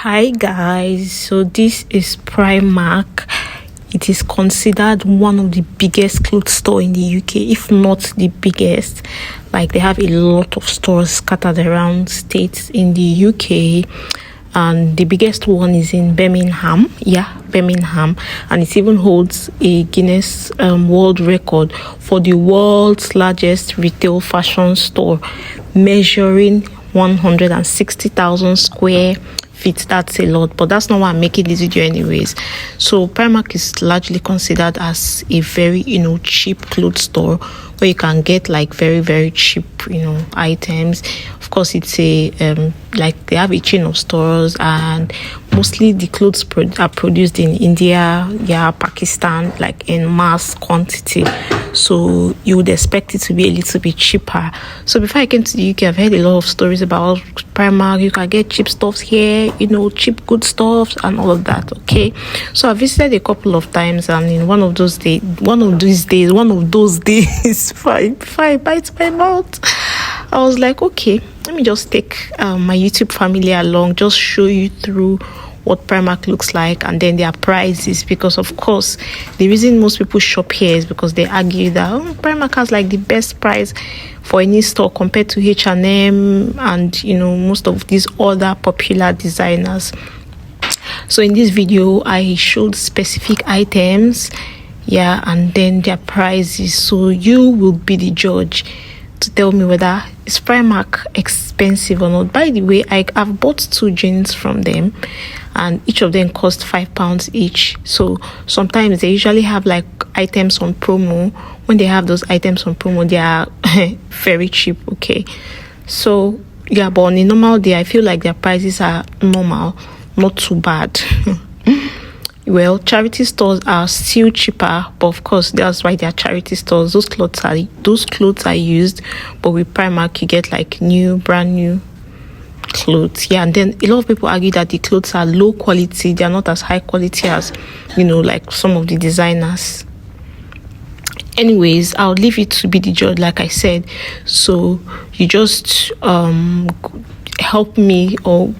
Hi guys, so this is Primark. It is considered one of the biggest clothes store in the UK, if not the biggest. Like, they have a lot of stores scattered around states in the UK, and the biggest one is in Birmingham. Birmingham, and it even holds a Guinness World Record for the world's largest retail fashion store, measuring 160,000 square feet. That's a lot, but that's not why I'm making this video anyways. So Primark is largely considered as a very cheap clothes store where you can get like very cheap items. Of course, it's a like they have a chain of stores, and mostly the clothes are produced in India, Pakistan, like in mass quantity, so you would expect it to be a little bit cheaper. So before I came to the UK, I've heard a lot of stories about Primark. You can get cheap stuff here, cheap good stuff and all of that. Okay, so I visited a couple of times, and in one of those days before I bite my mouth, I was like, okay, let me just take my YouTube family along, just show you through what Primark looks like, and then their prices, because of course the reason most people shop here is because they argue that Primark has like the best price for any store compared to H&M and most of these other popular designers. So in this video I showed specific items, and then their prices, so you will be the judge to tell me whether is Primark expensive or not. By the way, I've bought 2 jeans from them, and each of them cost £5 each. So sometimes they usually have like items on promo. When they have those items on promo, they are very cheap. Okay, so but on a normal day I feel like their prices are normal, not too bad. Well, charity stores are still cheaper, but of course that's why they are charity stores. Those clothes are used, but with Primark you get like brand new clothes. And then a lot of people argue that the clothes are low quality. They are not as high quality as like some of the designers. Anyways, I'll leave it to be the judge, like I said. So you just help me or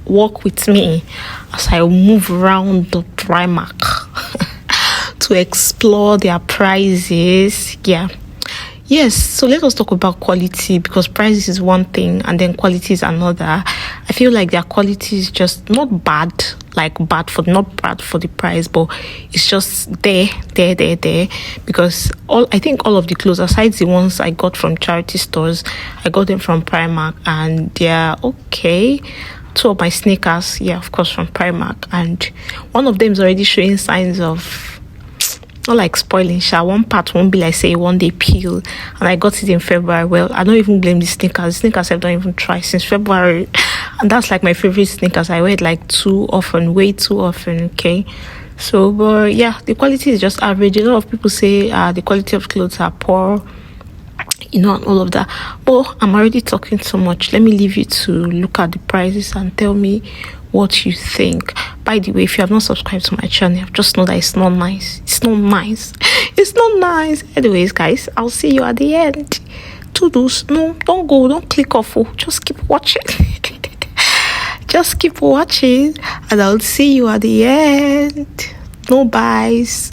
walk with me as I move around the Primark to explore their prices. Yes, so let us talk about quality, because price is one thing and then quality is another. I feel like their quality is just not bad, not bad for the price, but it's just there, because I think all of the clothes, aside the ones I got from charity stores, I got them from Primark, and they're okay. 2 of my sneakers, of course, from Primark, and one of them is already showing signs of not like spoiling. One part won't be like say one day peel, and I got it in February. Well, I don't even blame the sneakers I don't even try since February, and that's like my favorite sneakers. I wear it like way too often. Okay, so but the quality is just average. A lot of people say the quality of clothes are poor, and all of that, but I'm already talking so much. Let me leave you to look at the prices and tell me what you think. By the way, if you have not subscribed to my channel, just know that it's not nice. Anyways, guys, I'll see you at the end. Toodles. No, don't go, don't click off. Just keep watching. Just keep watching, and I'll see you at the end. No buys.